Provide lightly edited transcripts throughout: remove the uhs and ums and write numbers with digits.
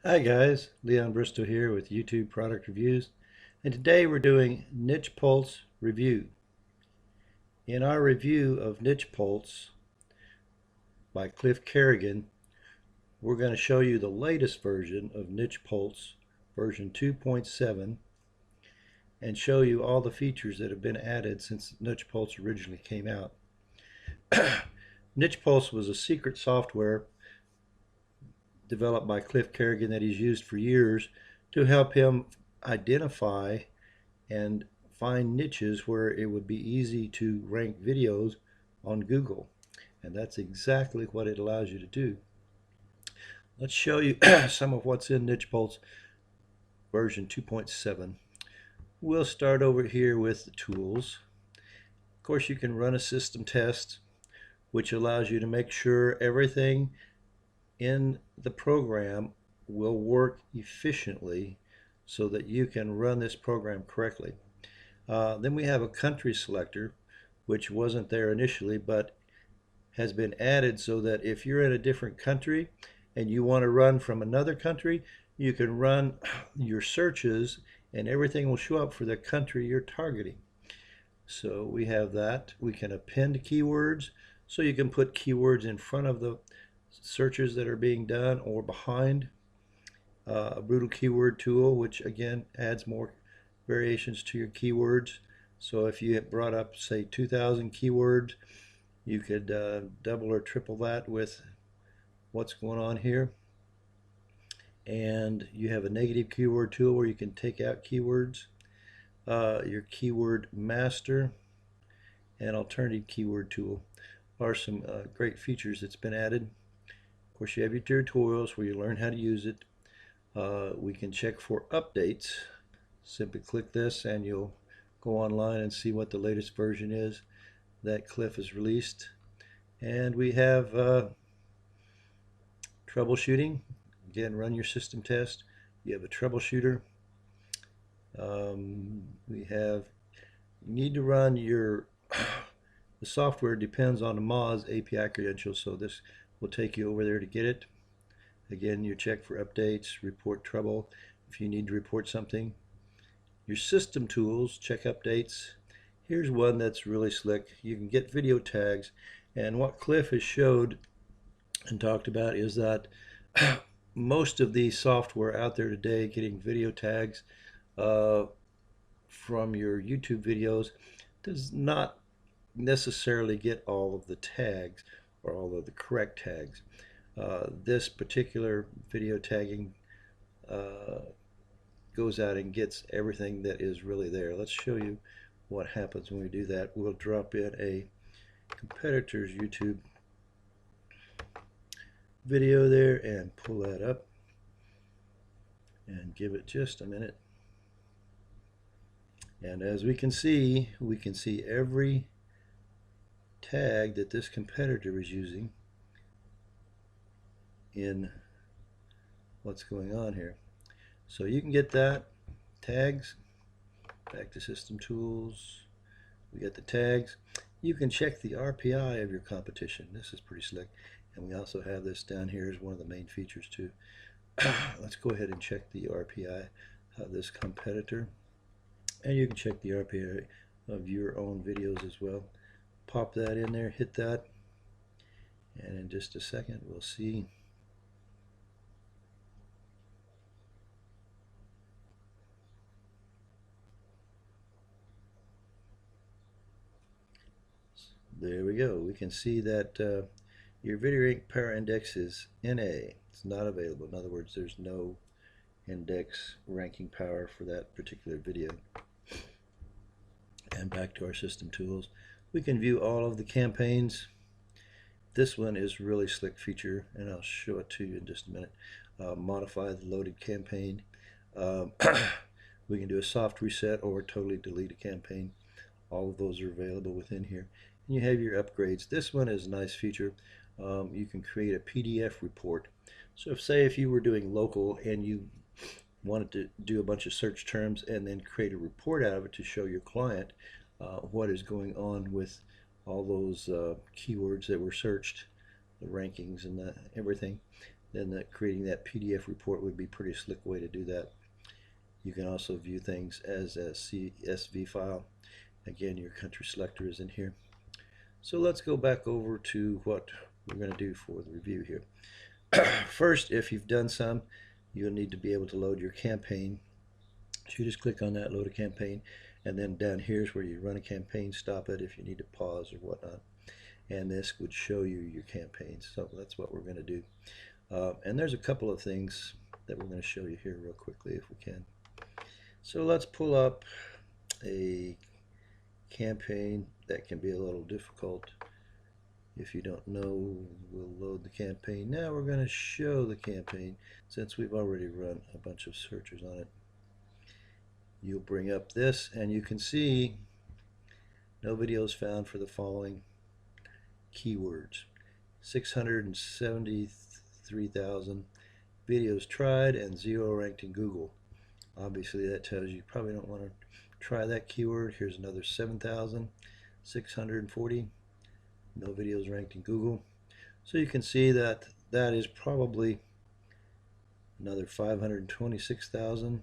Hi guys, Leon Bristow here with YouTube Product Reviews, and today we're doing NichePulse Review. In our review of NichePulse by Cliff Carrigan, we're going to show you the latest version of NichePulse, version 2.7, and show you all the features that have been added since NichePulse originally came out. NichePulse was a secret software developed by Cliff Carrigan that he's used for years to help him identify and find niches where it would be easy to rank videos on Google. And that's exactly what it allows you to do. Let's show you some of what's in NichePulse version 2.7. We'll start over here with the tools. Of course, you can run a system test, which allows you to make sure everything in the program will work efficiently so that you can run this program correctly. Then we have a country selector, which wasn't there initially, but has been added so that if you're in a different country and you want to run from another country, you can run your searches and everything will show up for the country you're targeting. So we have that. We can append keywords, so you can put keywords in front of the searches that are being done or behind. A brutal keyword tool, which again adds more variations to your keywords. So if you had brought up, say, 2,000 keywords, you could double or triple that with what's going on here. And you have a negative keyword tool where you can take out keywords. Your keyword master and alternative keyword tool are some great features that's been added. Of course, you have your tutorials where you learn how to use it. We can check for updates. Simply click this and you'll go online and see what the latest version is that Cliff has released. And we have troubleshooting. Again, run your system test. You have a troubleshooter. You need to run your the software depends on the Moz API credentials, so this will take you over there to get it. Again, you check for updates, report trouble if you need to report something. Your system tools, check updates. Here's one that's really slick. You can get video tags, and what Cliff has showed and talked about is that most of the software out there today getting video tags from your YouTube videos does not necessarily get all of the tags or all of the correct tags. This particular video tagging goes out and gets everything that is really there. Let's show you what happens when we do that. We'll drop in a competitor's YouTube video there and pull that up and give it just a minute. And as we can see every tag that this competitor is using in what's going on here. So you can get that. Tags, back to system tools, we got the tags. You can check the RPI of your competition. This is pretty slick. And we also have this down here as one of the main features too. Let's go ahead and check the RPI of this competitor. And you can check the RPI of your own videos as well. Pop that in there, hit that, and in just a second we'll see. There we go. We can see that your video rank power index is NA. It's not available. In other words, there's no index ranking power for that particular video. And back to our system tools. We can view all of the campaigns. This one is really slick feature, and I'll show it to you in just a minute. Modify the loaded campaign. We can do a soft reset or totally delete a campaign. All of those are available within here. And you have your upgrades. This one is a nice feature. You can create a PDF report. So if you were doing local and you wanted to do a bunch of search terms and then create a report out of it to show your client what is going on with all those keywords that were searched, the rankings and everything, then creating that PDF report would be a pretty slick way to do that. You can also view things as a CSV file. Again, your country selector is in here. So let's go back over to what we're going to do for the review here. First, if you've done some, you'll need to be able to load your campaign. So you just click on that, load a campaign, and then down here is where you run a campaign, stop it if you need to pause or whatnot. And this would show you your campaigns. So that's what we're going to do. And there's a couple of things that we're going to show you here real quickly if we can. So let's pull up a campaign that can be a little difficult. If you don't know, we'll load the campaign. Now we're going to show the campaign since we've already run a bunch of searches on it. You'll bring up this and you can see no videos found for the following keywords. 673,000 videos tried and 0 ranked in Google. Obviously that tells you probably don't want to try that keyword. Here's another 7,640. No videos ranked in Google. So you can see that that is probably another 526,000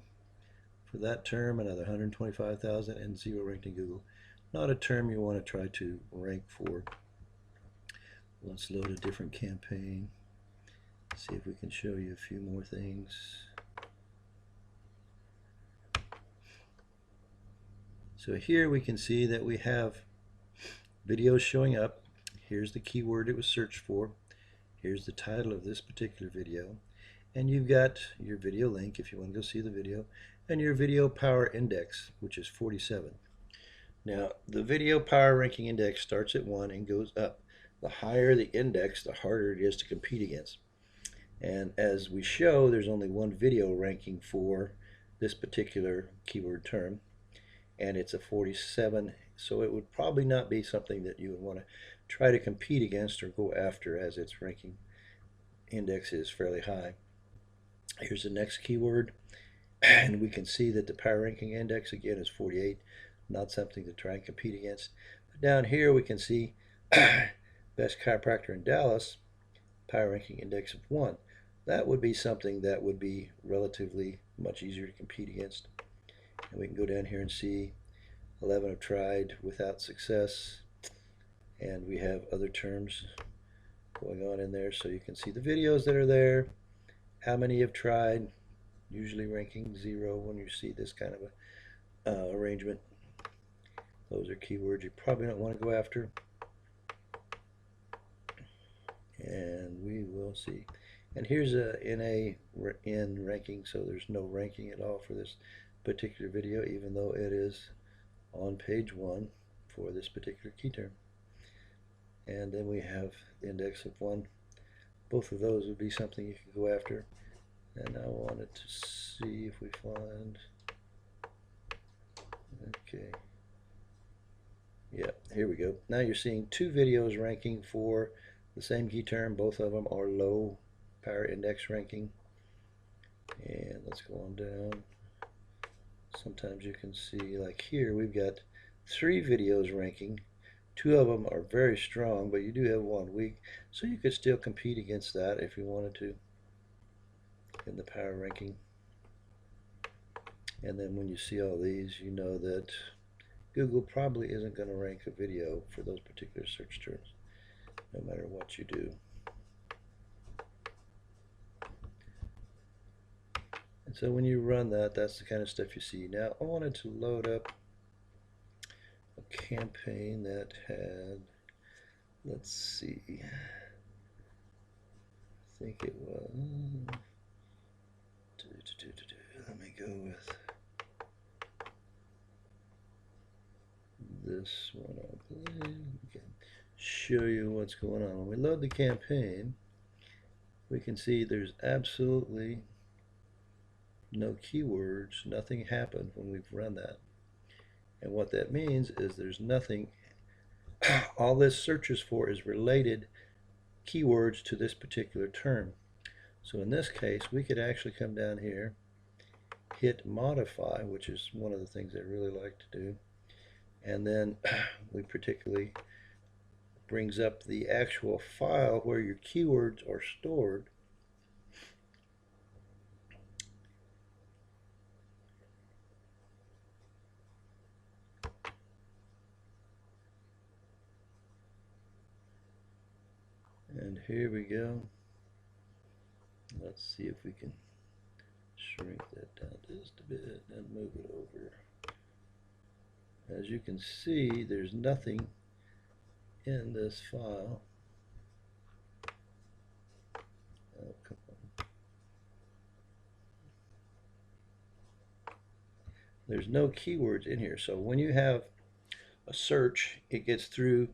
for that term, another 125,000, and 0 ranked in Google. Not a term you want to try to rank for. Let's load a different campaign. See if we can show you a few more things. So here we can see that we have videos showing up. Here's the keyword it was searched for. Here's the title of this particular video. And you've got your video link if you want to go see the video, and your video power index, which is 47. Now, the video power ranking index starts at 1 and goes up. The higher the index, the harder it is to compete against. And as we show, there's only one video ranking for this particular keyword term, and it's a 47, so it would probably not be something that you would want to try to compete against or go after, as its ranking index is fairly high. Here's the next keyword, and we can see that the power ranking index again is 48, not something to try and compete against. But down here we can see best chiropractor in Dallas, power ranking index of 1. That would be something that would be relatively much easier to compete against. And we can go down here and see 11 have tried without success, and we have other terms going on in there, so you can see the videos that are there, how many have tried, usually ranking 0 when you see this kind of a arrangement. Those are keywords you probably don't want to go after, and we will see. And here's a NA in ranking, so there's no ranking at all for this particular video, even though it is on page 1 for this particular key term. And then we have the index of 1. Both of those would be something you could go after. And I wanted to see if we find, okay, yeah, here we go. Now you're seeing 2 videos ranking for the same key term. Both of them are low power index ranking. And let's go on down. Sometimes you can see, like here, we've got 3 videos ranking. 2 of them are very strong, but you do have 1 weak, so you could still compete against that if you wanted to in the power ranking. And then when you see all these, you know that Google probably isn't going to rank a video for those particular search terms, no matter what you do. And so when you run that, that's the kind of stuff you see. Now I wanted to load up a campaign that had, let's see, I think it was, let me go with this one, I believe. We can show you what's going on. When we load the campaign, we can see there's absolutely no keywords, nothing happened when we've run that. And what that means is there's nothing, all this searches for is related keywords to this particular term. So in this case, we could actually come down here, hit modify, which is one of the things I really like to do, and then we particularly brings up the actual file where your keywords are stored, And here we go. Let's see if we can shrink that down just a bit and move it over. As you can see, there's nothing in this file. Oh, come on. There's no keywords in here. So when you have a search, it gets through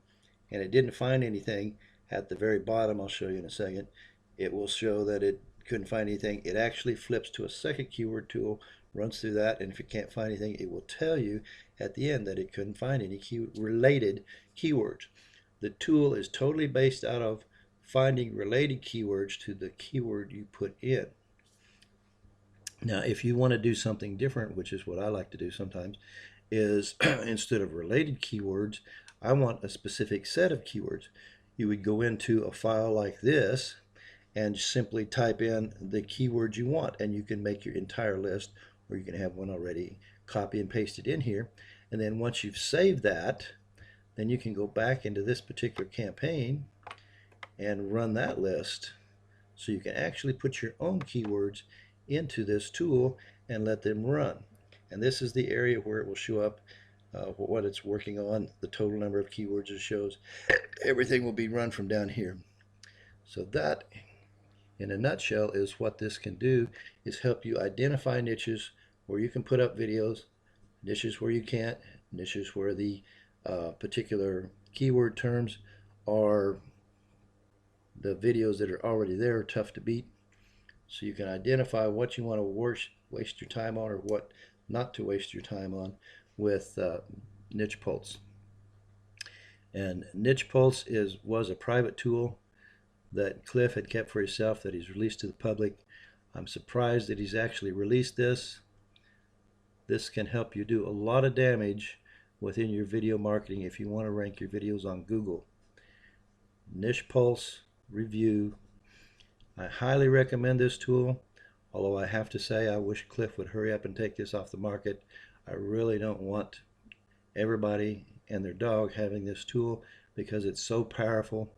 and it didn't find anything. At the very bottom, I'll show you in a second, it will show that it couldn't find anything. It actually flips to a second keyword tool, runs through that, and if it can't find anything, it will tell you at the end that it couldn't find any related keywords. The tool is totally based out of finding related keywords to the keyword you put in. Now, if you want to do something different, which is what I like to do sometimes, is instead of related keywords, I want a specific set of keywords. You would go into a file like this and simply type in the keywords you want, and you can make your entire list, or you can have one already, copy and paste it in here. And then once you've saved that, then you can go back into this particular campaign and run that list. So you can actually put your own keywords into this tool and let them run. And this is the area where it will show up what it's working on, the total number of keywords it shows. Everything will be run from down here. So that, in a nutshell, is what this can do, is help you identify niches where you can put up videos, niches where you can't, niches where the particular keyword terms are the videos that are already there are tough to beat. So you can identify what you want to waste your time on or what not to waste your time on with Nichepulse. And Nichepulse was a private tool that Cliff had kept for himself that he's released to the public. I'm surprised that he's actually released this. This can help you do a lot of damage within your video marketing if you want to rank your videos on Google. NichePulse Review. I highly recommend this tool, although I have to say I wish Cliff would hurry up and take this off the market. I really don't want everybody and their dog having this tool because it's so powerful.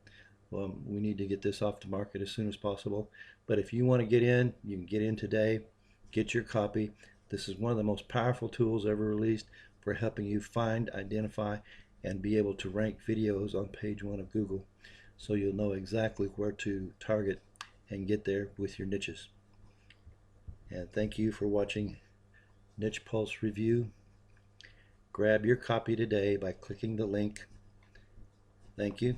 We need to get this off the market as soon as possible. But if you want to get in, you can get in today. Get your copy. This is one of the most powerful tools ever released for helping you find, identify, and be able to rank videos on page 1 of Google. So you'll know exactly where to target and get there with your niches. And thank you for watching NichePulse Review. Grab your copy today by clicking the link. Thank you.